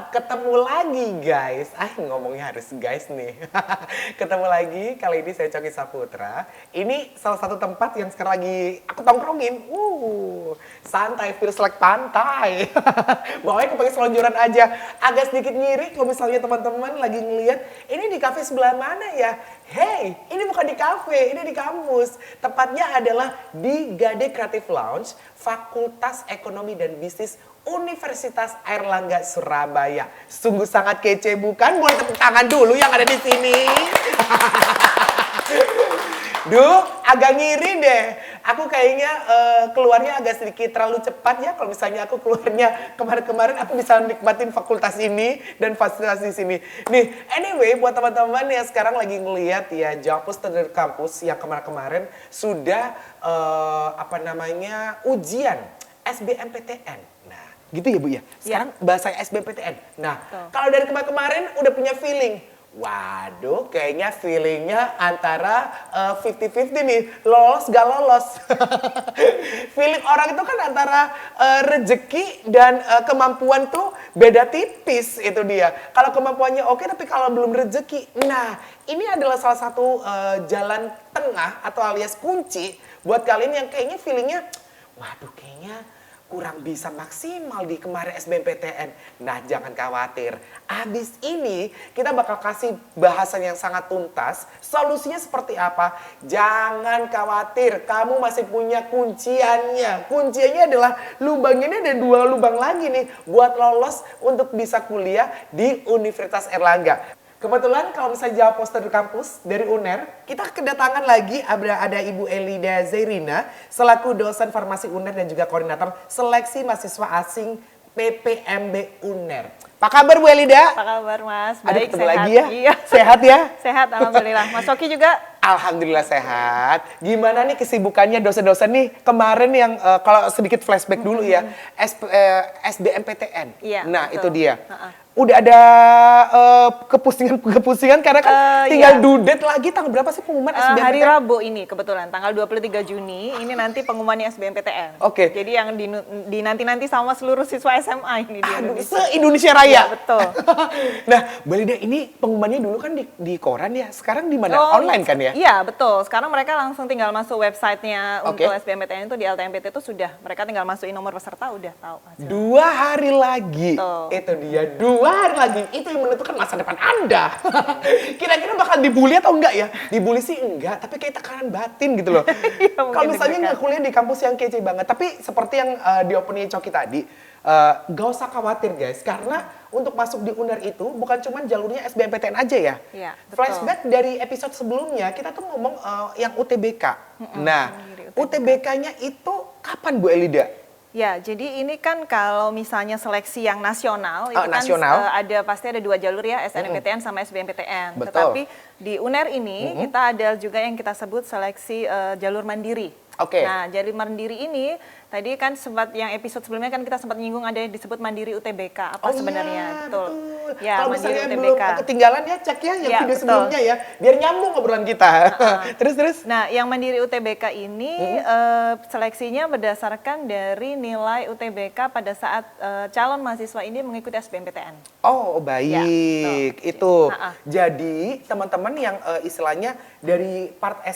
Ketemu lagi guys. Ngomongnya harus guys nih. Ketemu lagi, kali ini saya Coki Saputra. Ini salah satu tempat yang sekarang lagi aku tongkrongin. Santai, feels like pantai. Bawanya kepakai selonjoran aja. Agak sedikit ngiri kalau misalnya teman-teman lagi ngeliat, ini di kafe sebelah mana ya? Hey, ini bukan di kafe, ini di kampus. Tepatnya adalah di Gade Creative Lounge, Fakultas Ekonomi dan Bisnis Universitas Airlangga Surabaya. Sungguh sangat kece bukan? Boleh tepuk tangan dulu yang ada di sini. Duh, agak ngiri deh. Aku kayaknya keluarnya agak sedikit terlalu cepat ya. Kalau misalnya aku keluarnya kemarin-kemarin, aku bisa nikmatin fakultas ini dan fasilitas di sini. Nih, anyway, buat teman-teman yang sekarang lagi ngeliat ya, Jampus Student Campus yang kemarin-kemarin sudah ujian SBMPTN. Nah, gitu ya Bu ya. Sekarang bahasa SBMPTN. Nah, kalau dari kemarin-kemarin udah punya feeling. Waduh, kayaknya feelingnya antara 50-50 nih, lolos gak lolos. Feeling orang itu kan antara rezeki dan kemampuan tuh beda tipis, itu dia. Kalau kemampuannya oke, tapi kalau belum rezeki. Nah, ini adalah salah satu jalan tengah atau alias kunci buat kalian yang kayaknya feelingnya, waduh kayaknya kurang bisa maksimal di kemarin SBMPTN. Nah, jangan khawatir. Abis ini kita bakal kasih bahasan yang sangat tuntas. Solusinya seperti apa? Jangan khawatir, kamu masih punya kunciannya. Kunciannya adalah lubang ini ada 2 lubang lagi nih buat lolos untuk bisa kuliah di Universitas Airlangga. Kebetulan kalau misalnya Jawa Poster Kampus dari UNER, kita kedatangan lagi ada Ibu Elida Zairina selaku dosen farmasi UNER dan juga koordinator seleksi mahasiswa asing PPMB UNER. Apa kabar Bu Elida? Apa kabar Mas? Baik, ketemu sehat. lagi ya? Iya. Sehat ya? Sehat, alhamdulillah. Mas Coki juga? Alhamdulillah sehat. Gimana nih kesibukannya dosen-dosen nih kemarin yang kalau sedikit flashback dulu ya, SBMPTN. Iya, Nah betul. itu dia. Udah ada kepusingan karena kan tinggal due date lagi tanggal berapa sih pengumuman SBMPTN? Hari Rabu ini kebetulan, tanggal 23 Juni, ini nanti pengumumannya SBMPTN. Oke. Jadi yang dinanti-nanti sama seluruh siswa SMA ini di Indonesia. Se-Indonesia Raya? Iya, betul. Nah, Mbak Lida, ini pengumumannya dulu kan di koran ya, sekarang di mana? Online kan ya? Iya, betul. Sekarang mereka langsung tinggal masuk websitenya untuk Oke. SBMPTN itu di LTMPT itu sudah. Mereka tinggal masukin nomor peserta, udah tahu hasilnya. 2 hari lagi. Betul. Itu dia, 2 hari lagi. Itu yang menentukan masa depan Anda. Kira-kira bakal dibully atau enggak ya? Dibully sih enggak, tapi kayak tekanan batin gitu loh. Kalau misalnya nggak kuliah di kampus yang kece banget. Tapi seperti yang di opening Coki tadi, gak usah khawatir guys. Karena untuk masuk di UNER itu bukan cuma jalurnya SBMPTN aja ya. Iya, betul. Flashback dari episode sebelumnya, kita tuh ngomong yang UTBK. Nah, UTBK-nya itu kapan Bu Elida? Ya, jadi ini kan kalau misalnya seleksi yang nasional, itu nasional. kan pasti ada 2 jalur ya, SNMPTN sama SBMPTN. Betul. Tetapi di UNER ini kita ada juga yang kita sebut seleksi jalur mandiri. Oke. Nah, jalur mandiri ini tadi kan sempat yang episode sebelumnya kan kita sempat nyinggung ada yang disebut mandiri UTBK. Apa sebenarnya? Betul. Ya, kalau mandiri misalnya UTBK. belum ketinggalan ya cek ya yang Ya, video betul. sebelumnya ya, biar nyambung obrolan kita. Terus. Nah, yang mandiri UTBK ini seleksinya berdasarkan dari nilai UTBK pada saat calon mahasiswa ini mengikuti SBMPTN. Oh baik, Ya, itu. Ha-ha. Jadi teman-teman yang istilahnya dari part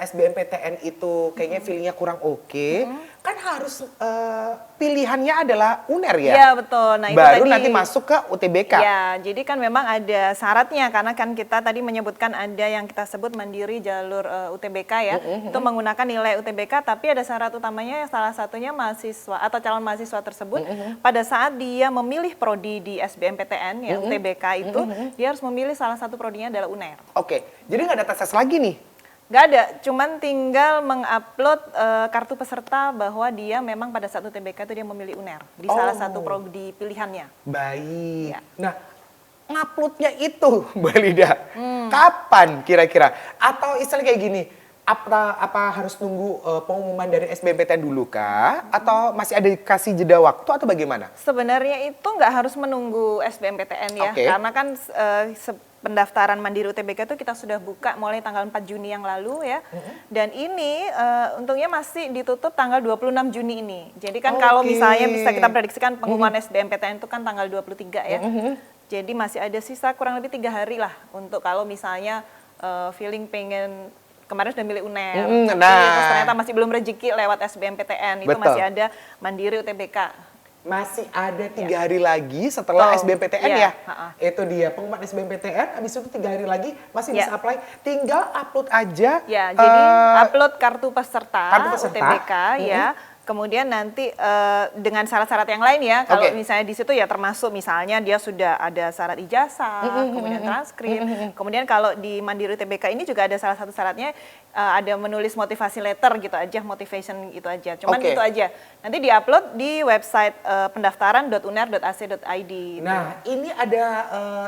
SBMPTN itu kayaknya feelingnya kurang oke, kan harus pilihannya adalah UNER ya? Iya betul. Nah, baru itu tadi, nanti masuk ke UTBK. Ya, jadi kan memang ada syaratnya karena kan kita tadi menyebutkan ada yang kita sebut mandiri jalur UTBK ya. Itu menggunakan nilai UTBK tapi ada syarat utamanya salah satunya mahasiswa atau calon mahasiswa tersebut pada saat dia memilih prodi di SBMPTN ya UTBK itu dia harus memilih salah satu prodinya adalah UNER. Oke, jadi nggak ada tes lagi nih? Nggak ada, cuman tinggal mengupload kartu peserta bahwa dia memang pada saat UTBK itu dia memilih UNER di salah satu prodi pilihannya. Baik. Ya. Nah, nguploadnya itu Mbak Lida, kapan kira-kira? Atau istilahnya kayak gini, apa harus nunggu pengumuman dari SBMPTN dulu kah? Atau masih ada dikasih jeda waktu atau bagaimana? Sebenarnya itu nggak harus menunggu SBMPTN ya, Oke. karena kan pendaftaran Mandiri UTBK itu kita sudah buka mulai tanggal 4 Juni yang lalu ya. Dan ini untungnya masih ditutup tanggal 26 Juni ini. Jadi kan kalau misalnya bisa kita prediksikan pengumuman SBMPTN itu kan tanggal 23 ya. Jadi masih ada sisa kurang lebih 3 hari lah untuk kalau misalnya feeling pengen kemarin sudah milih UNER, terus ternyata masih belum rezeki lewat SBMPTN, itu masih ada Mandiri UTBK. Masih ada 3 hari lagi setelah SBMPTN ya. Itu dia pengumuman SBMPTN, habis itu 3 hari lagi masih bisa apply. Tinggal upload aja. Ya, jadi upload kartu peserta UTBK ya. Kemudian nanti dengan syarat-syarat yang lain ya, kalau misalnya di situ ya termasuk misalnya dia sudah ada syarat ijazah, kemudian transkrip, kemudian kalau di Mandiri UTBK ini juga ada salah satu syaratnya ada menulis motivasi letter gitu aja, motivation gitu aja, cuman itu aja. Nanti diupload di website pendaftaran.uner.ac.id. Nah, ini ada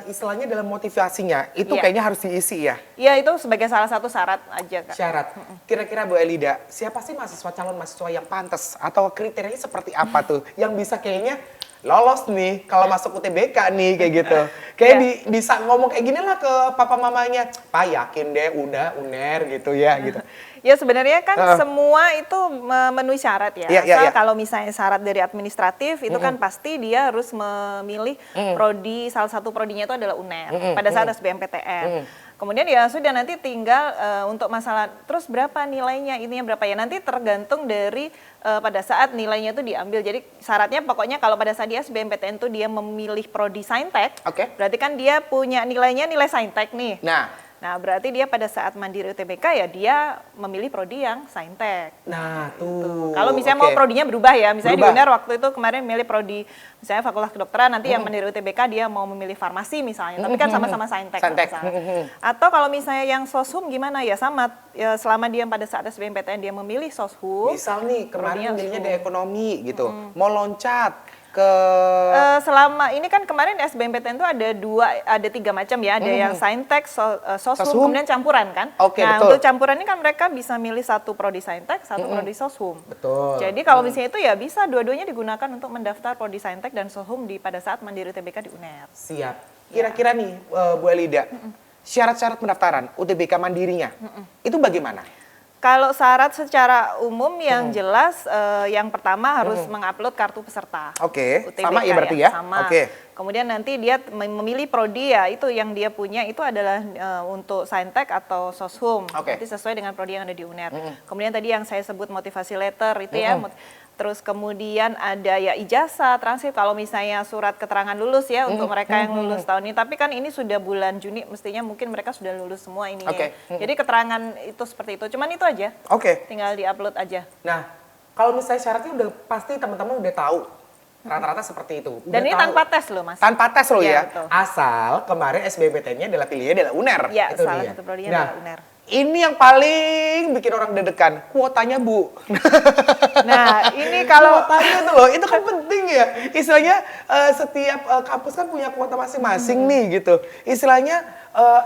istilahnya dalam motivasinya, itu kayaknya harus diisi ya? Iya, itu sebagai salah satu syarat aja, Kak. Syarat. Kira-kira Bu Elida, siapa sih calon mahasiswa yang pantas atau kriterianya seperti apa tuh yang bisa kayaknya lolos nih kalau masuk UTBK nih kayak gitu. Kayak bisa ngomong kayak gini lah ke papa mamanya, "Pak, yakin deh udah UNER gitu ya," gitu. Ya sebenarnya kan semua itu memenuhi syarat ya. Asal kalau misalnya syarat dari administratif itu kan pasti dia harus memilih prodi, salah satu prodinya itu adalah UNER pada saat SBMPTN. Kemudian ya sudah nanti tinggal untuk masalah terus berapa nilainya, ininya berapa ya, nanti tergantung dari pada saat nilainya itu diambil. Jadi syaratnya pokoknya kalau pada saat dia SBMPTN itu dia memilih prodi Saintek, berarti kan dia punya nilainya nilai Saintek nih. Nah, berarti dia pada saat Mandiri UTBK ya dia memilih prodi yang Saintek. Nah, tuh. Kalau misalnya mau prodinya berubah ya, misalnya di UNER waktu itu kemarin milih prodi misalnya Fakultas Kedokteran, nanti yang Mandiri UTBK dia mau memilih farmasi misalnya, tapi kan sama-sama Saintek. Atau kalau misalnya yang Soshum gimana ya, sama ya, selama dia pada saat SBMPTN dia memilih Soshum. Misal nih kemarin milihnya di ekonomi gitu, mau loncat ke selama ini kan kemarin SBMPTN itu ada 3 macam ya, ada yang Saintek, Soshum, kemudian campuran kan. Nah, untuk campuran ini kan mereka bisa milih satu prodi Saintek, satu prodi Soshum. Jadi kalau misalnya itu ya bisa dua-duanya digunakan untuk mendaftar prodi Saintek dan Soshum pada saat Mandiri UTBK di UNER. Siap. Kira-kira nih Bu Elida, syarat-syarat pendaftaran UTBK mandirinya itu bagaimana? Kalau syarat secara umum yang jelas, yang pertama harus mengupload kartu peserta. UTBK, sama ya berarti ya? Sama. Kemudian nanti dia memilih prodi ya, itu yang dia punya itu adalah untuk Saintek atau Soshum. Nanti sesuai dengan prodi yang ada di UNER. Kemudian tadi yang saya sebut motivasi letter itu ya. Terus kemudian ada ya ijazah, transkrip kalau misalnya surat keterangan lulus ya untuk mereka yang lulus tahun ini. Tapi kan ini sudah bulan Juni, mestinya mungkin mereka sudah lulus semua ini ya. Jadi keterangan itu seperti itu, cuman itu aja. Tinggal diupload aja. Nah, kalau misalnya syaratnya udah pasti teman-teman udah tahu. Rata-rata seperti itu. Dan ini tanpa tes loh, Mas. Tanpa tes loh ya. Betul. Asal kemarin SBMPTN-nya adalah pilihannya adalah UNER. Ya, salah satu prodinya adalah UNER. Ini yang paling bikin orang deg-degan, kuotanya Bu. Nah, ini kalau kuotanya tuh loh, itu kan penting ya. Istilahnya setiap kampus kan punya kuota masing-masing nih gitu. Istilahnya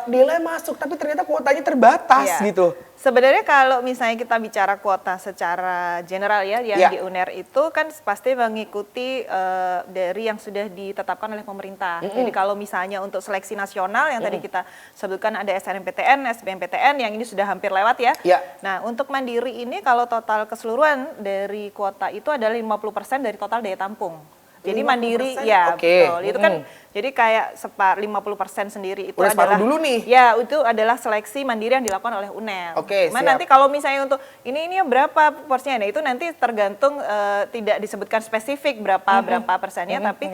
nilai masuk tapi ternyata kuotanya terbatas gitu. Sebenarnya kalau misalnya kita bicara kuota secara general ya, yang di UNER itu kan pasti mengikuti dari yang sudah ditetapkan oleh pemerintah. Jadi kalau misalnya untuk seleksi nasional yang tadi kita sebutkan ada SNMPTN, SBMPTN yang ini sudah hampir lewat ya. Nah, untuk mandiri ini kalau total keseluruhan dari kuota itu adalah 50% dari total daya tampung. Jadi mandiri ya, betul. Itu kan jadi kayak 50% sendiri itu adalah dulu nih. Ya, itu adalah seleksi mandiri yang dilakukan oleh UNER. Nanti kalau misalnya untuk ini berapa porsinya, nah itu nanti tergantung tidak disebutkan spesifik berapa persennya, tapi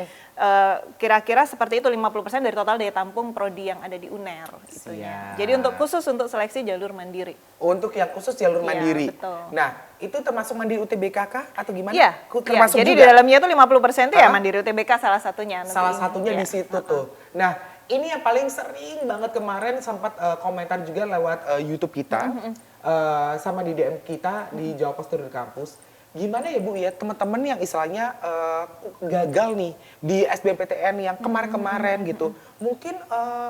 kira-kira seperti itu 50% dari total daya tampung prodi yang ada di UNER gitu ya. Jadi untuk khusus untuk seleksi jalur mandiri. Untuk yang khusus jalur mandiri. Betul. Nah, itu termasuk mandiri UTBK kah atau gimana? Iya. Termasuk jadi juga? di dalamnya itu 50% itu ya mandiri UTBK salah satunya. Salah satunya di situ tuh. Nah, ini yang paling sering banget kemarin sempat komentar juga lewat YouTube kita, sama di DM kita di Jawa Pos Turun Kampus. Gimana ya Bu ya teman-teman yang istilahnya gagal nih di SBMPTN yang kemarin-kemarin gitu. Mungkin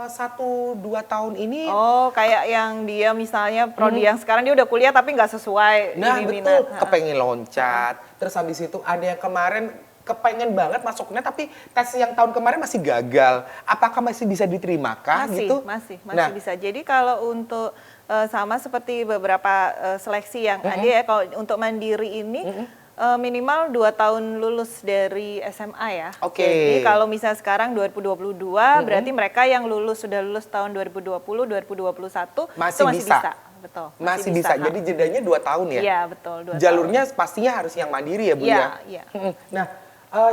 1-2 tahun ini. Oh, kayak yang dia misalnya prodi yang sekarang dia udah kuliah tapi nggak sesuai. Nah betul, kepengen loncat. Terus habis itu ada yang kemarin kepengen banget masuknya tapi tes yang tahun kemarin masih gagal. Apakah masih bisa diterimakah gitu? Masih Nah, bisa. Jadi kalau untuk sama seperti beberapa seleksi yang ada ya, kalau untuk mandiri ini minimal 2 tahun lulus dari SMA ya. Oke. Jadi kalau misalnya sekarang 2022, berarti mereka yang sudah lulus tahun 2020, 2021 Masih itu masih bisa. bisa. Betul. masih bisa. Jadi jedanya 2 tahun ya? Iya, betul. 2 Jalurnya pastinya harus yang mandiri ya Bu ya? Iya. Nah,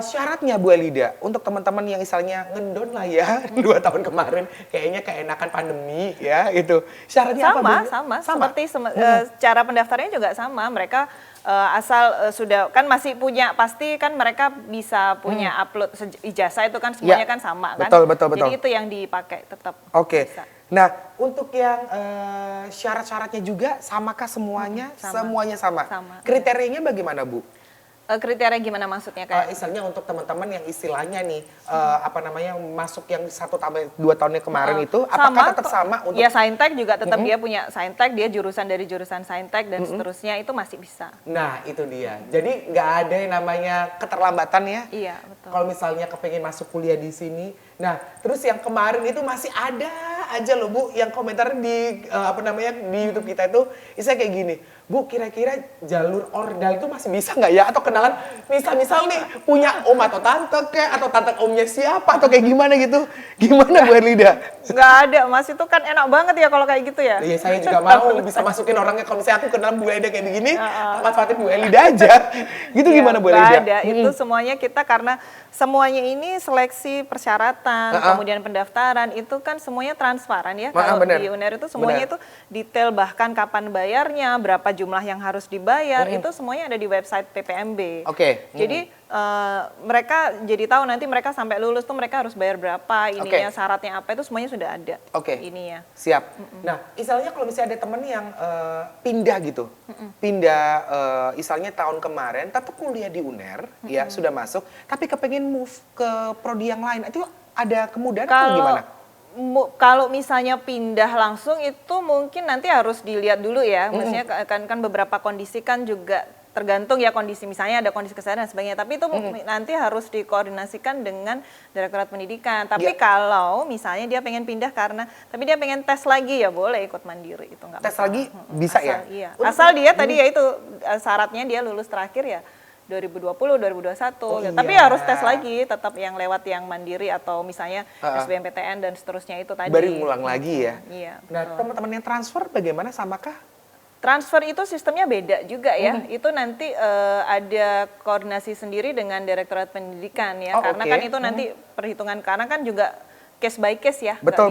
syaratnya Bu Elida, untuk teman-teman yang misalnya ngedon lah ya 2 tahun kemarin, kayaknya keenakan pandemi ya itu. Syaratnya apa Bu? Sama. Seperti cara pendaftarannya juga sama. Mereka asal sudah kan masih punya, pasti kan mereka bisa punya upload ijazah itu kan semuanya kan sama kan. Betul. Jadi itu yang dipakai tetap. Oke. Bisa. Nah, untuk yang syarat-syaratnya juga samakah semuanya? Sama. Semuanya sama. Sama. Kriterianya bagaimana Bu? Kriteria gimana maksudnya kayak? Istilahnya untuk teman-teman yang istilahnya nih masuk yang 1 tambah 2 tahunnya kemarin itu, apakah tetap sama untuk? Ya, saintek juga tetap dia punya saintek, dia jurusan dari jurusan saintek dan seterusnya itu masih bisa. Nah, itu dia. Jadi nggak ada yang namanya keterlambatan ya. Iya, betul. Kalau misalnya kepengen masuk kuliah di sini. Nah, terus yang kemarin itu masih ada aja loh Bu, yang komentar di di YouTube kita itu, isinya kayak gini. Bu, kira-kira jalur ordal itu masih bisa nggak ya? Atau kenalan, misal nih punya om atau tante kayak, atau tante omnya siapa, atau kayak gimana gitu. Gimana Bu Erlida? Nggak ada, Mas, itu kan enak banget ya kalau kayak gitu ya. Iya, saya juga mau bisa masukin orangnya. Kalau misalnya aku kenal Bu Elida kayak begini, manfaatin Bu Elida aja. Gitu Ya, gimana Bu nggak Elida? ada, itu semuanya kita karena semuanya ini seleksi persyaratan, kemudian pendaftaran itu kan semuanya transparan ya. Kalau bener. di UNER itu semuanya itu detail, bahkan kapan bayarnya, berapa jumlah yang harus dibayar, itu semuanya ada di website PPMB. Oke. Jadi mereka jadi tahu nanti mereka sampai lulus tuh mereka harus bayar berapa, ininya syaratnya apa, itu semuanya sudah ada. Oke. Ininya. Siap. Nah, misalnya kalau misalnya ada temen yang pindah gitu, pindah misalnya tahun kemarin, tetap kuliah di UNER, ya sudah masuk, tapi kepengen move ke prodi yang lain, itu ada kemudahan atau gimana? Kalau misalnya pindah langsung itu mungkin nanti harus dilihat dulu ya, maksudnya kan beberapa kondisi kan juga tergantung ya kondisi, misalnya ada kondisi kesehatan dan sebagainya, tapi itu nanti harus dikoordinasikan dengan Direktorat Pendidikan. Tapi kalau misalnya dia pengen pindah tapi dia pengen tes lagi, ya boleh ikut mandiri, itu nggak Tes masalah. lagi bisa Asal, ya? Iya. Asal dia tadi ya itu syaratnya dia lulus terakhir ya 2020, 2021. Tapi harus tes lagi, tetap yang lewat yang mandiri atau misalnya SBMPTN dan seterusnya itu tadi. Baru ngulang lagi ya? Iya. Nah, teman-teman yang transfer bagaimana, samakah? Transfer itu sistemnya beda juga ya. Itu nanti ada koordinasi sendiri dengan Direktorat Pendidikan ya. Karena kan itu nanti perhitungan, karena kan juga case by case ya. Betul.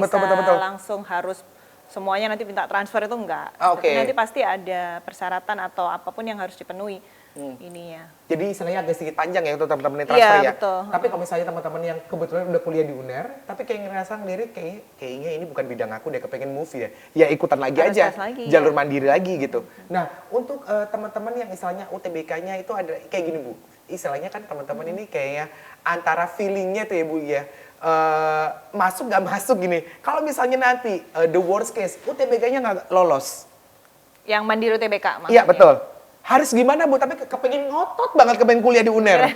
Langsung harus semuanya nanti minta transfer, itu enggak. Tapi nanti pasti ada persyaratan atau apapun yang harus dipenuhi. Ininya. Jadi istilahnya agak sedikit panjang ya untuk teman-teman yang transfer ya. Betul. Tapi kalau misalnya teman-teman yang kebetulan udah kuliah di UNER, tapi kayak ngerasa ngelirik kayaknya ini bukan bidang aku deh, kepengen move ya. Ya ikutan lagi harus aja, lagi, jalur mandiri lagi gitu. Nah, untuk teman-teman yang istilahnya UTBK-nya itu ada kayak gini Bu. Istilahnya kan teman-teman ini kayaknya antara feelingnya tuh ya Bu ya. Masuk nggak masuk gini. Kalau misalnya nanti the worst case UTBK-nya nggak lolos. Yang mandiri UTBK maksudnya? Iya betul. Harus gimana Bu? Tapi kepengen ngotot banget kepengen kuliah di UNER.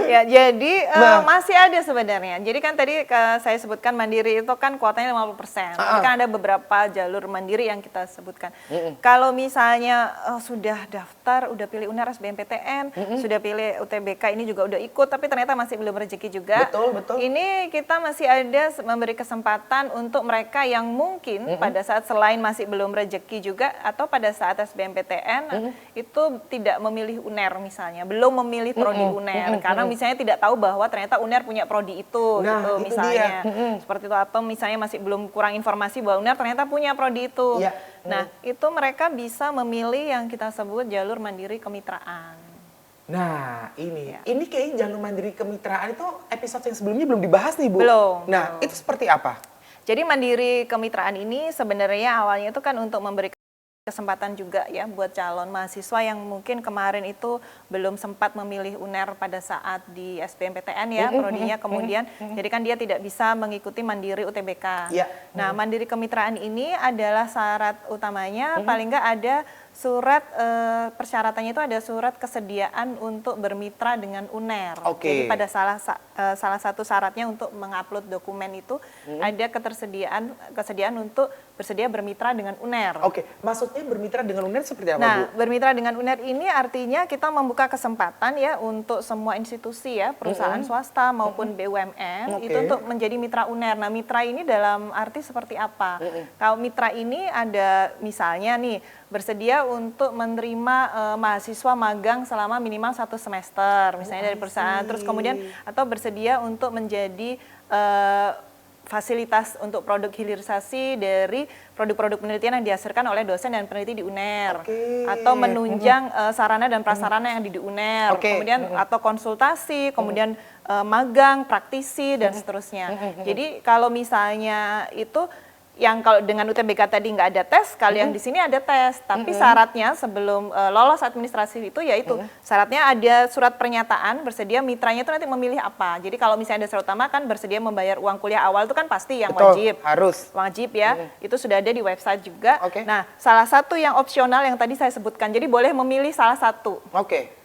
Ya, jadi masih ada sebenarnya. Jadi kan tadi saya sebutkan mandiri itu kan kuotanya 50%. Tapi kan ada beberapa jalur mandiri yang kita sebutkan. Kalau misalnya sudah daftar, udah pilih UNER, SBMPTN, sudah pilih UTBK, ini juga udah ikut, tapi ternyata masih belum rezeki juga. Betul. Ini kita masih ada memberi kesempatan untuk mereka yang mungkin pada saat selain masih belum rezeki juga, atau pada saat SBMPTN, itu tidak memilih UNER misalnya, belum memilih prodi UNER, karena misalnya tidak tahu bahwa ternyata UNER punya prodi itu, nah, gitu itu misalnya. Seperti itu, atau misalnya masih belum kurang informasi bahwa UNER ternyata punya prodi itu. Nah, itu mereka bisa memilih yang kita sebut jalur mandiri kemitraan. Nah, ini kayaknya jalur mandiri kemitraan itu episode yang sebelumnya belum dibahas nih Bu. Belum. Nah, itu seperti apa? Jadi mandiri kemitraan ini sebenarnya awalnya itu kan untuk memberikan kesempatan juga ya buat calon mahasiswa yang mungkin kemarin itu belum sempat memilih UNER pada saat di SBMPTN ya prodinya, kemudian jadi kan dia tidak bisa mengikuti mandiri UTBK. Nah, mandiri kemitraan ini adalah syarat utamanya paling nggak ada surat persyaratannya itu ada surat kesediaan untuk bermitra dengan UNER. Jadi pada salah satu syaratnya untuk mengupload dokumen itu ada kesediaan untuk bersedia bermitra dengan UNER. Oke, maksudnya bermitra dengan UNER seperti apa, Bu? Nah, bermitra dengan UNER ini artinya kita membuka kesempatan ya untuk semua institusi ya, perusahaan swasta maupun BUMN itu untuk menjadi mitra UNER. Nah, mitra ini dalam arti seperti apa? Kalau mitra ini ada misalnya nih bersedia untuk menerima mahasiswa magang selama minimal 1 semester, misalnya dari perusahaan. Terus kemudian atau bersedia untuk menjadi fasilitas untuk produk hilirisasi dari produk-produk penelitian yang dihasilkan oleh dosen dan peneliti di UNER, atau menunjang sarana dan prasarana yang di UNER, kemudian atau konsultasi, kemudian magang, praktisi dan seterusnya. Jadi kalau misalnya itu yang kalau dengan UTBK tadi nggak ada tes, kalau yang di sini ada tes, tapi syaratnya sebelum lolos administrasi itu yaitu syaratnya ada surat pernyataan bersedia mitranya itu nanti memilih apa. Jadi kalau misalnya ada syarat utama kan bersedia membayar uang kuliah awal itu kan pasti yang wajib. Wajib ya, itu sudah ada di website juga. Nah, salah satu yang opsional yang tadi saya sebutkan, jadi boleh memilih salah satu.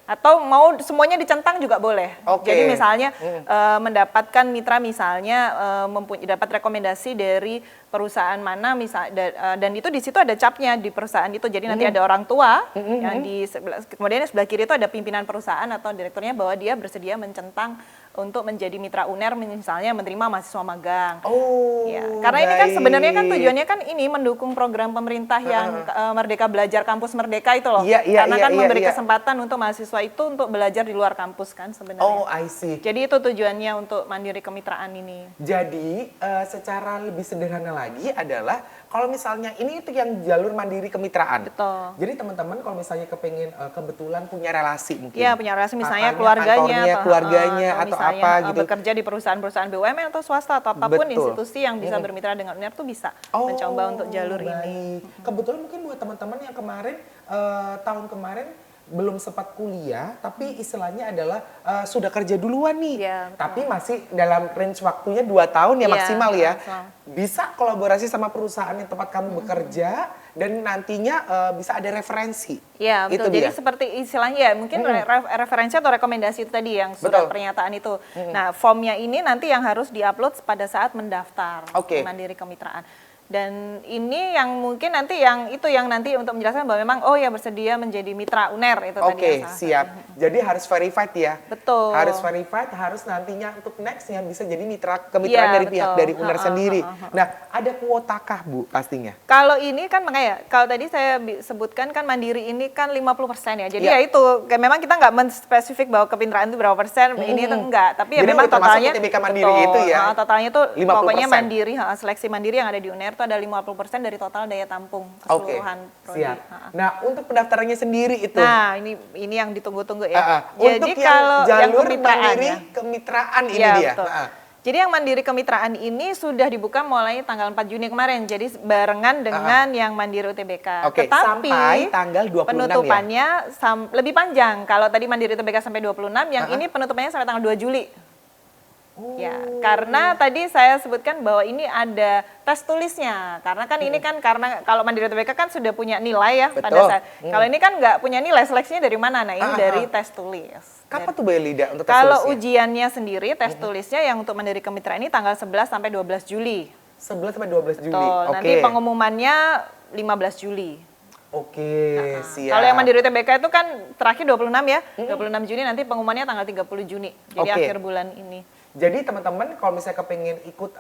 Atau mau semuanya dicentang juga boleh. Jadi misalnya mendapatkan mitra misalnya dapat rekomendasi dari perusahaan mana dan itu di situ ada capnya di perusahaan itu. Jadi nanti ada orang tua yang kemudian sebelah kiri itu ada pimpinan perusahaan atau direkturnya bahwa dia bersedia mencentang untuk menjadi mitra UNER misalnya menerima mahasiswa magang. Ya, karena ini kan sebenarnya kan tujuannya kan ini mendukung program pemerintah yang Merdeka Belajar Kampus Merdeka itu loh. Karena kan memberi kesempatan untuk mahasiswa itu untuk belajar di luar kampus kan sebenarnya. I see. Jadi itu tujuannya untuk mandiri kemitraan ini. Jadi secara lebih sederhana lagi adalah kalau misalnya ini itu yang jalur mandiri kemitraan. Betul. Jadi teman-teman kalau misalnya kepengen kebetulan punya relasi mungkin. Iya, punya relasi misalnya keluarganya atau misalnya, apa gitu. Bekerja di perusahaan-perusahaan BUMN atau swasta atau apapun institusi yang bisa bermitra dengan UNER tuh bisa mencoba untuk jalur ini. Kebetulan mungkin buat teman-teman yang kemarin tahun kemarin belum sempat kuliah, tapi istilahnya adalah sudah kerja duluan nih, tapi masih dalam range waktunya 2 tahun ya maksimal ya. Bisa kolaborasi sama perusahaan yang tempat kamu bekerja dan nantinya bisa ada referensi. Iya betul. Jadi seperti istilahnya ya mungkin referensi atau rekomendasi itu tadi yang surat pernyataan itu. Nah formnya ini nanti yang harus diupload pada saat mendaftar mandiri kemitraan. Dan ini yang mungkin nanti yang nanti untuk menjelaskan bahwa memang ya bersedia menjadi mitra UNER itu tadi. Siap. Jadi harus verified ya. Betul. Harus verified, harus nantinya untuk nextnya bisa jadi mitra kemitraan dari pihak dari UNER sendiri. Nah, ada kuotakah Bu pastinya? Kalau ini kan makanya kalau tadi saya sebutkan kan mandiri ini kan 50% ya. Jadi ya itu memang kita nggak menspesifik bahwa kepintaraan itu berapa persen, ini itu enggak. Tapi ya memang totalnya UTBK mandiri itu ya. Totalnya itu pokoknya mandiri, seleksi mandiri yang ada di UNER itu ada 50% dari total daya tampung keseluruhan prodi. Siap. Nah, untuk pendaftarannya sendiri itu. Nah, ini yang ditunggu-tunggu ya. Jadi kalau jalur mandiri kemitraan ini dia. Jadi yang mandiri kemitraan ini sudah dibuka mulai tanggal 4 Juni kemarin. Jadi barengan dengan yang mandiri UTBK. Tetapi sampai tanggal 26 penutupannya lebih panjang. Kalau tadi mandiri UTBK sampai 26, yang ini penutupannya sampai tanggal 2 Juli. Ya, karena tadi saya sebutkan bahwa ini ada tes tulisnya. Karena kan ini kan karena kalau mandiri UTBK kan sudah punya nilai ya pada saat. Kalau ini kan nggak punya nilai, seleksinya dari mana? Nah, ini dari tes tulis. Kapan tuh Mbak Lida untuk tes tulisnya? Kalau ujiannya sendiri, tes tulisnya yang untuk mandiri kemitraan ini tanggal 11 sampai 12 Juli. 11 sampai 12 Juli. Nanti pengumumannya 15 Juli. Siap. Kalau yang mandiri UTBK itu kan terakhir 26 ya. 26 Juni nanti pengumumannya tanggal 30 Juni. Jadi akhir bulan ini. Jadi teman-teman kalau misalnya kepengen ikut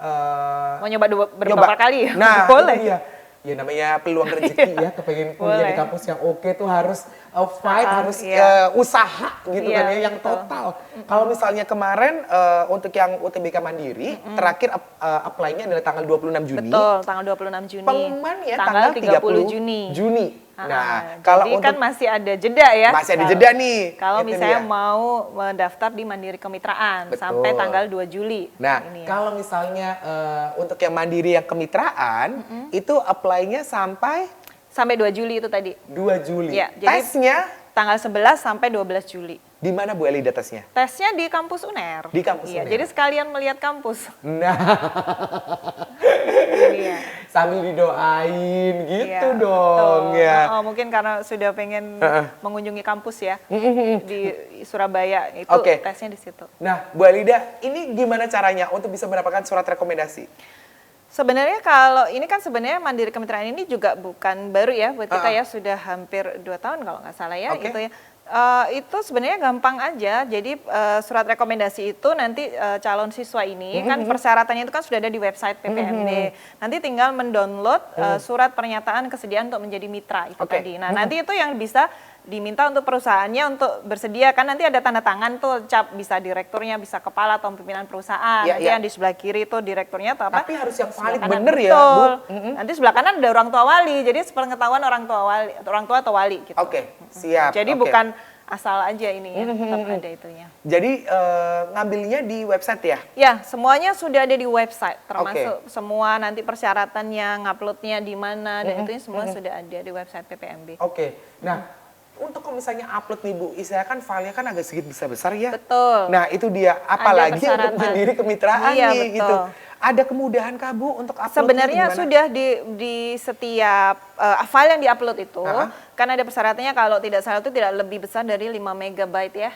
mau nyoba beberapa kali nah, boleh. Ya namanya peluang rezeki ya, kepengen kuliah di kampus yang tuh harus fight, harus usaha gitu kan ya, yang total. Kalau misalnya kemarin untuk yang UTBK Mandiri, terakhir apply-nya adalah tanggal 26 Juni. Betul, tanggal 26 Juni. Pengumuman ya tanggal 30 Juni. Nah, kalau jadi kan masih ada jeda ya. Masih ada jeda nih. Kalau misalnya mau mendaftar di Mandiri Kemitraan sampai tanggal 2 Juli. Nah, kalau misalnya untuk yang Mandiri yang kemitraan itu apply-nya sampai 2 Juli itu tadi. 2 Juli. Ya, jadi tesnya tanggal 11 sampai 12 Juli. Di mana Bu Elida tesnya? Tesnya di kampus UNER. Di kampus Iya, UNER. jadi sekalian melihat kampus. Nah, Iya. sambil didoain gitu Iya, dong betul. ya. Oh, mungkin karena sudah pengen mengunjungi kampus ya di Surabaya itu Oke. tesnya di situ. Nah, Bu Elida, ini gimana caranya untuk bisa mendapatkan surat rekomendasi? Sebenarnya kalau ini kan sebenarnya Mandiri Kemitraan ini juga bukan baru ya buat kita ya, sudah hampir 2 tahun kalau nggak salah ya. Oke. Itu ya. Itu sebenarnya gampang aja. Jadi surat rekomendasi itu nanti calon siswa ini kan persyaratannya itu kan sudah ada di website PPMB. Nanti tinggal mendownload surat pernyataan kesediaan untuk menjadi mitra itu Oke. tadi. Nah, nanti itu yang bisa diminta untuk perusahaannya untuk bersedia, kan nanti ada tanda tangan tuh cap, bisa direkturnya, bisa kepala atau pimpinan perusahaan. Iya, Nanti iya. yang di sebelah kiri itu direkturnya atau apa? Tapi harus yang Sebelah valid kanan. bener ya, Betul. Bu? Nanti sebelah kanan ada orang tua wali, jadi sepengetahuan orang tua atau wali gitu. Oke, siap. Jadi Oke. bukan asal aja ini ya, tetap ada itunya. Jadi ngambilnya di website ya? Ya, semuanya sudah ada di website, termasuk semua nanti persyaratannya, nguploadnya di mana, dan itu semua sudah ada di website PPMB. Oke. Nah, untuk kalau misalnya upload nih Bu, istilahnya kan filenya kan agak sedikit besar-besar ya. Betul. Nah, itu dia. Apalagi untuk persyaratan. Mandiri Kemitraan Iya, nih betul. gitu. Ada kemudahan kah Bu untuk upload? Sebenarnya sudah di setiap file yang diupload itu, kan ada persyaratannya kalau tidak salah itu tidak lebih besar dari 5 MB ya.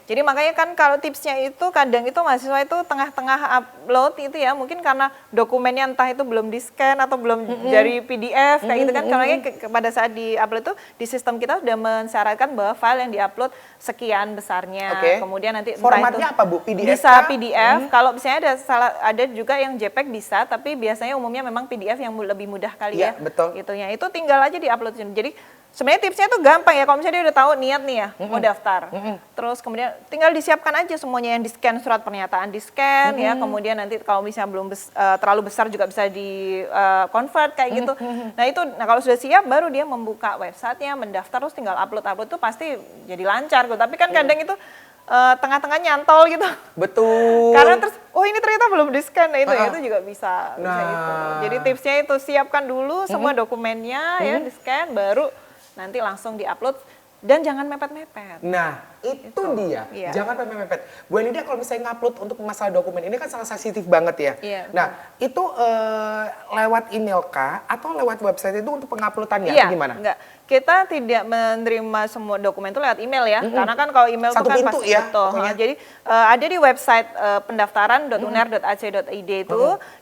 Jadi makanya kan kalau tipsnya itu kadang itu mahasiswa itu tengah-tengah upload itu ya, mungkin karena dokumennya entah itu belum di-scan atau belum dari PDF kayak gitu kan. Karena pada saat di-upload itu di sistem kita sudah mensyaratkan bahwa file yang di-upload sekian besarnya. Kemudian nanti entah formatnya itu apa Bu? PDF bisa kah? PDF. Kalau misalnya ada juga yang JPEG bisa, tapi biasanya umumnya memang PDF yang lebih mudah kali Iya, ya. betul. Itunya itu tinggal aja diupload. Jadi sebenarnya tipsnya itu gampang ya. Kalau misalnya dia udah tahu niat nih ya mau daftar, terus kemudian tinggal disiapkan aja semuanya, yang di scan surat pernyataan di scan ya. Kemudian nanti kalau misalnya belum terlalu besar juga bisa di convert kayak gitu. Nah kalau sudah siap baru dia membuka websitenya, mendaftar, terus tinggal upload itu pasti jadi lancar gitu. Tapi kan kadang itu tengah-tengah nyantol gitu. Betul. Karena terus, oh ini ternyata belum di-scan, nah itu juga bisa itu. Jadi tipsnya itu siapkan dulu semua dokumennya ya, di-scan, baru nanti langsung di-upload dan jangan mepet-mepet. Nah, itu dia. Iya. Jangan mepet-mepet. Bu Elida kalau misalnya ngupload untuk masalah dokumen ini kan sangat sensitif banget ya. Iya, Nah, itu lewat email kah atau lewat website itu untuk penguploadannya Iya, atau gimana? enggak. Kita tidak menerima semua dokumen itu lewat email ya, karena kan kalau email Satu itu kan pintu pasti ya, betul. pokoknya. Jadi ada di website pendaftaran.uner.ac.id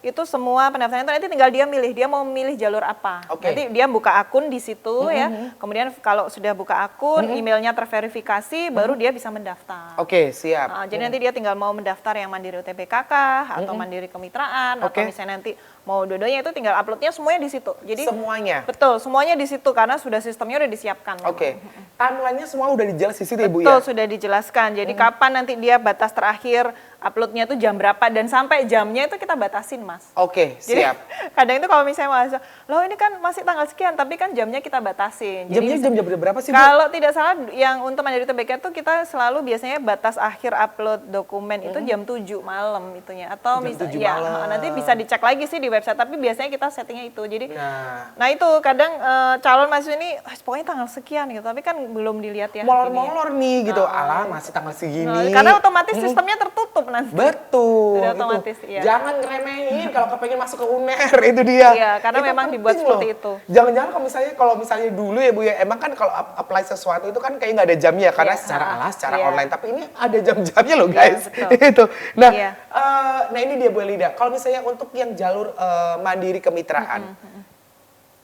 itu semua pendaftaran itu nanti tinggal dia milih, dia mau memilih jalur apa. Oke. Nanti dia buka akun di situ ya. Kemudian kalau sudah buka akun, emailnya terverifikasi, baru dia bisa mendaftar. Oke, siap. Jadi nanti dia tinggal mau mendaftar yang Mandiri UTBK kah, atau Mandiri Kemitraan, atau misalnya nanti mau dua-duanya, itu tinggal uploadnya semuanya di situ. Jadi Semuanya? Betul, semuanya di situ karena sudah sistemnya udah disiapkan. Oke. Timeline-nya semua udah dijelas di situ ya Bu Betul, ya? sudah dijelaskan. Jadi kapan nanti dia batas terakhir uploadnya itu jam berapa, dan sampai jamnya itu kita batasin, Mas. Oke, Jadi siap. kadang itu kalau misalnya mahasiswa, loh ini kan masih tanggal sekian, tapi kan jamnya kita batasin. Jadi Jamnya jam berapa sih Bu? kalau tidak salah yang untuk Mandiri UTBK itu kita selalu biasanya batas akhir upload dokumen itu jam 7 malam itunya. Atau Jam 7 ya, malam. nanti bisa dicek lagi sih di website, tapi biasanya kita settingnya itu. Jadi Nah, itu kadang calon mahasiswa ini pokoknya tanggal sekian gitu, tapi kan belum dilihat ya. molor-molor nih gitu. Alah, masih tanggal segini. Karena otomatis sistemnya tertutup nanti. Betul. Udah itu. otomatis, iya. Jangan ngeremehin kalau kepengen masuk ke UNER, itu dia. Iya, karena Itu memang penting dibuat seperti loh. itu. Jangan-jangan kalau misalnya dulu ya Bu ya, emang kan kalau apply sesuatu itu kan kayak nggak ada jamnya karena Iya, secara iya. online. Tapi ini ada jam-jamnya loh Iya, guys. betul. Itu. Nah, Iya. nah ini dia Bu Elida. Kalau misalnya untuk yang jalur Mandiri Kemitraan,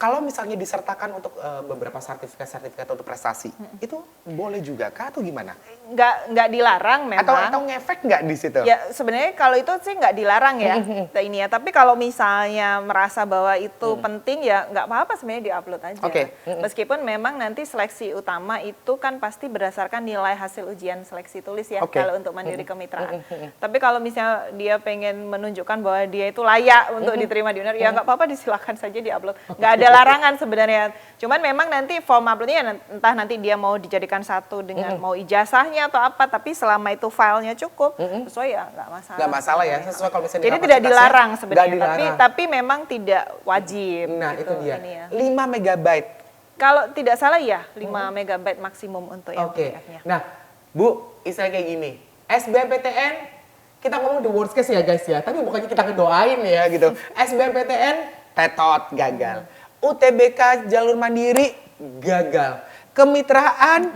kalau misalnya disertakan untuk beberapa sertifikat untuk prestasi, itu boleh juga kah atau gimana? Nggak dilarang memang. Atau ngefek nggak di situ? Ya sebenarnya kalau itu sih nggak dilarang ya ini ya. Tapi kalau misalnya merasa bahwa itu penting ya nggak apa-apa sebenarnya diupload aja. Oke. Meskipun memang nanti seleksi utama itu kan pasti berdasarkan nilai hasil ujian seleksi tulis ya, Oke. kalau untuk Mandiri Kemitraan. Tapi kalau misalnya dia pengen menunjukkan bahwa dia itu layak untuk diterima di UNER, ya nggak apa-apa, disilakan saja diupload. Nggak ada larangan sebenarnya. Cuman memang nanti form uploadnya entah nanti dia mau dijadikan satu dengan mau ijazahnya atau apa, tapi selama itu filenya cukup, sesuai ya nggak masalah. Nggak masalah ya, sesuai kalau misalnya Jadi tidak dilarang sebenarnya, Nggak dilarang. tapi memang tidak wajib. Nah, gitu, itu dia. ini ya. 5 megabyte. Kalau tidak salah ya 5 megabyte maksimum untuk yang Oke. PDF-nya. Nah, Bu, istilah kayak gini, SBMPTN, kita ngomong the worst case ya guys ya, tapi bukannya kita ngedoain ya gitu. SBMPTN, tetot, gagal. UTBK jalur mandiri, gagal. Kemitraan,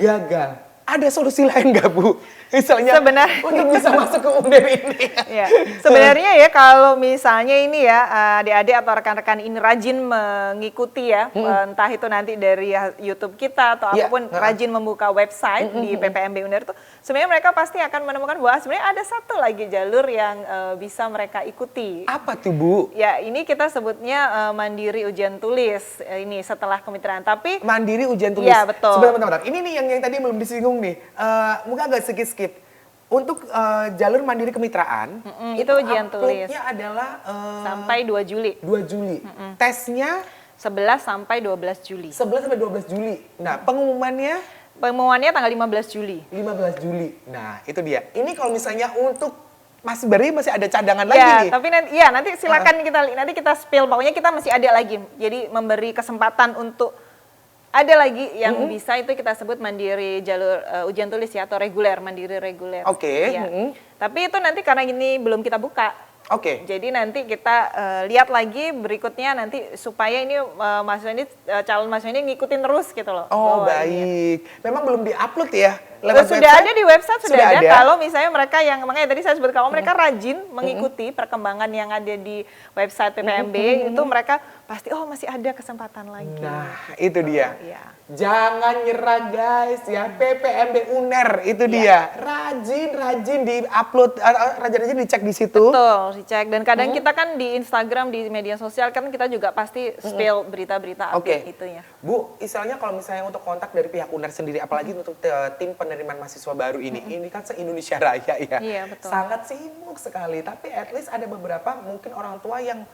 gagal. Ada solusi lain nggak Bu? Misalnya Sebenarnya untuk bisa masuk ke UNER ini. Ya, sebenarnya ya kalau misalnya ini ya adik-adik atau rekan-rekan ini rajin mengikuti ya, entah itu nanti dari YouTube kita atau Iya, apapun rajin membuka website di PPMB UNER itu, sebenarnya mereka pasti akan menemukan bahwa sebenarnya ada satu lagi jalur yang bisa mereka ikuti. Apa tuh Bu? Ya, ini kita sebutnya mandiri ujian tulis ini setelah kemitraan. Tapi Mandiri ujian tulis. Iya, betul. Sebentar. Ini nih yang tadi belum disinggung nih. Mungkin agak skip. Untuk jalur mandiri kemitraan, itu ujian tulis. upload-nya adalah sampai 2 Juli. 2 Juli. Tesnya 11 sampai 12 Juli. 11 sampai 12 Juli. Nah, pengumumannya Pengumumannya tanggal 15 Juli. 15 Juli. Nah, itu dia. Ini kalau misalnya untuk masih ada cadangan lagi Ya, nih. tapi nanti silakan kita spill. Pokoknya kita masih ada lagi. Jadi memberi kesempatan untuk ada lagi yang bisa itu kita sebut mandiri jalur ujian tulis ya atau reguler, mandiri reguler. Oke. Ya. Tapi itu nanti karena ini belum kita buka. Oke. Jadi nanti kita lihat lagi berikutnya nanti supaya ini mahasiswa ini calon mahasiswa ini ngikutin terus gitu loh. Oh, baik. Memang belum diupload ya? Lewat Sudah website? ada di website sudah ada. ada. Kalau misalnya mereka yang makanya tadi saya sebut kalau mereka rajin mengikuti perkembangan yang ada di website PPMB itu mereka pasti masih ada kesempatan lagi. Nah, itu dia. Iya. Jangan nyerah guys ya, PPMB UNER itu dia. Rajin di-upload, rajin dicek di situ. Betul, dicek. Dan kadang kita kan di Instagram, di media sosial kan kita juga pasti spill berita-berita update itunya. Bu, istilahnya kalau misalnya untuk kontak dari pihak UNER sendiri, apalagi untuk tim penerimaan mahasiswa baru ini kan se-Indonesia Raya ya. Iya, betul. Sangat sibuk sekali, tapi at least ada beberapa mungkin orang tua yang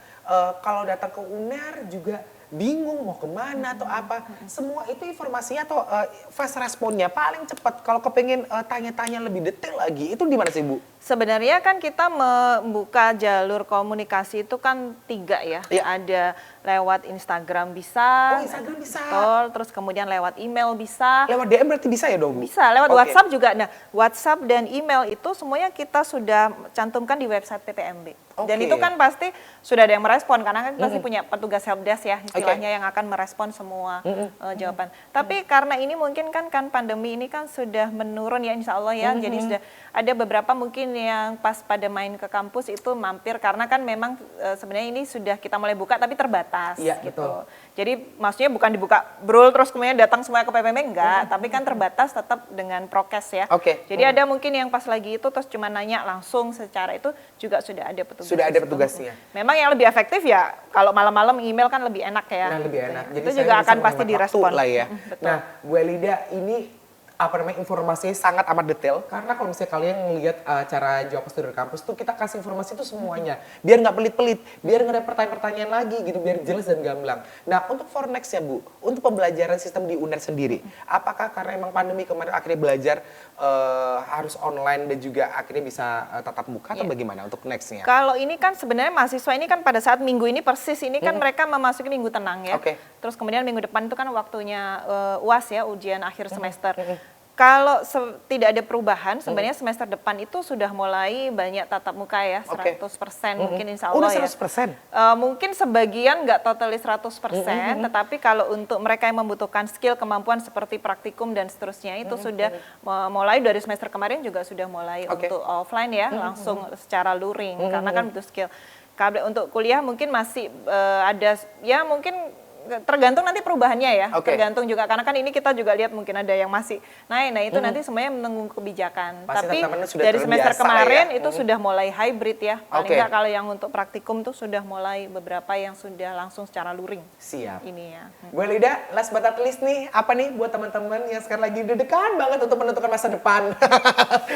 kalau datang ke UNER juga bingung mau kemana atau apa. Semua itu informasinya atau fast responnya paling cepat. Kalau kepengen tanya-tanya lebih detail lagi, itu di mana sih Bu? Sebenarnya kan kita membuka jalur komunikasi itu kan 3 ya. Iya. Ada lewat Instagram bisa. Oh, Instagram bisa. Betul, terus kemudian lewat email bisa. Lewat DM berarti bisa ya dong Bu? Bisa, lewat Oke. WhatsApp juga. Nah, WhatsApp dan email itu semuanya kita sudah cantumkan di website PPMB. Dan Oke. itu kan pasti sudah ada yang merespon, karena kan pasti punya petugas helpdesk ya, istilahnya yang akan merespon semua jawaban. Tapi karena ini mungkin kan pandemi ini kan sudah menurun ya insya Allah ya, jadi sudah ada beberapa mungkin yang pas pada main ke kampus itu mampir, karena kan memang sebenarnya ini sudah kita mulai buka tapi terbatas Iya, gitu. betul. Jadi maksudnya bukan dibuka brul terus kemudian datang semua ke PPMB, enggak, tapi kan terbatas tetap dengan prokes ya. Oke. Jadi ada mungkin yang pas lagi itu terus cuma nanya langsung secara itu juga sudah ada petugas. Sudah di ada situ. petugasnya. Memang yang lebih efektif ya kalau malam-malam email kan lebih enak ya. Nah, lebih gitu enak. ya. Jadi Itu saya juga bisa akan pasti menghemat waktu direspon lah ya. Betul. Nah, Bu Elida, ini informasinya sangat amat detail, karena kalau misalnya kalian ngelihat cara jawab studi kampus tuh kita kasih informasi itu semuanya biar nggak pelit-pelit, biar nggak ada pertanyaan-pertanyaan lagi gitu, biar jelas dan gamblang. Nah, untuk for next ya Bu, untuk pembelajaran sistem di UNER sendiri, apakah karena emang pandemi kemarin akhirnya belajar harus online dan juga akhirnya bisa tatap muka atau bagaimana untuk nextnya? Kalau ini kan sebenarnya mahasiswa ini kan pada saat minggu ini persis ini kan mereka memasuki minggu tenang ya. Oke. Terus kemudian minggu depan itu kan waktunya UAS ya, ujian akhir semester. Kalau tidak ada perubahan, sebenarnya semester depan itu sudah mulai banyak tatap muka ya, 100% mungkin insya Allah Udah ya. 100%? Mungkin sebagian nggak totally 100%, tetapi kalau untuk mereka yang membutuhkan skill, kemampuan seperti praktikum dan seterusnya itu sudah mulai dari semester kemarin juga sudah mulai untuk offline ya, langsung secara luring, karena kan butuh skill. Untuk kuliah mungkin masih ada, ya mungkin tergantung nanti perubahannya ya, tergantung juga karena kan ini kita juga lihat mungkin ada yang masih naik, nah itu nanti semuanya menunggu kebijakan. Pasti Tapi sudah dari semester terbiasa kemarin ya. itu sudah mulai hybrid ya, paling Oke. nggak kalau yang untuk praktikum tuh sudah mulai beberapa yang sudah langsung secara luring. Siap. Ini ya. Bu Elida, last but not least nih, apa nih buat teman-teman yang sekarang lagi deg-degan banget untuk menentukan masa depan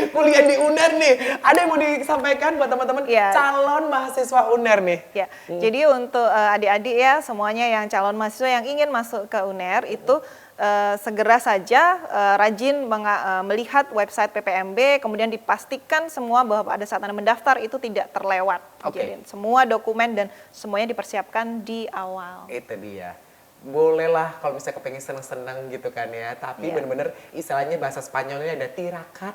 kuliah di UNER nih, ada yang mau disampaikan buat teman-teman Iya. calon mahasiswa UNER nih? Ya, jadi untuk adik-adik ya semuanya yang calon mahasiswa yang ingin masuk ke UNER itu segera saja rajin melihat website PPMB, kemudian dipastikan semua bahwa pada saat Anda mendaftar itu tidak terlewat. Oke. Jadi semua dokumen dan semuanya dipersiapkan di awal. Itu dia. bolehlah kalau misalnya kepengen seneng-seneng gitu kan ya. Tapi Iya. bener-bener istilahnya bahasa Spanyolnya ada tirakat.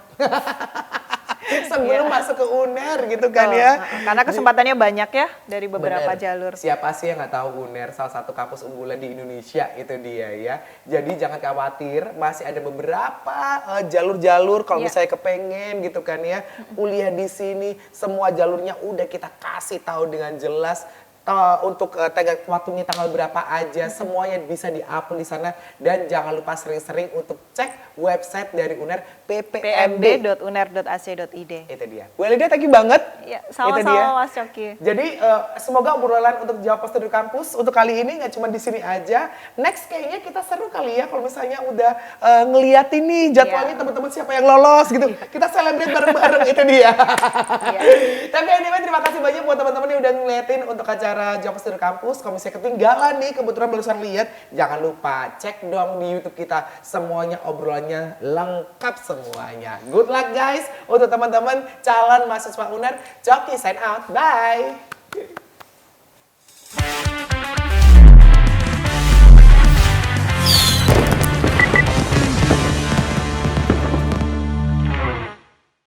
Sebelum masuk ke UNER gitu kan Betul. ya. Karena kesempatannya banyak ya dari beberapa Bener. jalur. Siapa sih yang nggak tahu UNER, salah satu kampus unggulan di Indonesia, itu dia ya. Jadi jangan khawatir, masih ada beberapa jalur-jalur kalau Iya. misalnya kepengen gitu kan ya. Kuliah di sini, semua jalurnya udah kita kasih tahu dengan jelas. Untuk tenggat waktunya tanggal berapa aja, semuanya bisa di-upload di sana. Dan jangan lupa sering-sering untuk cek website dari UNER, ppmb. pmb.uner.ac.id. Itu dia. Bu Elida, thank you banget. Ya, Itu dia. sama-sama Mas Coki. Jadi semoga obrolan untuk Jawab Pos Studio Kampus untuk kali ini nggak cuma di sini aja. Next kayaknya kita seru kali ya kalau misalnya udah ngeliatin nih jadwalnya Iya. teman-teman siapa yang lolos gitu. Kita celebrate bareng-bareng itu dia. Iya. Tapi anyway, terima kasih banyak buat teman-teman yang udah ngeliatin untuk acara Jawab Pos Studio Kampus. Kalau misalnya ketinggalan nih, kebetulan barusan lihat, jangan lupa cek dong di YouTube kita. Semuanya obrolannya lengkap semuanya. Good luck guys untuk teman-teman calon mahasiswa UNER. Coki sign out. Bye.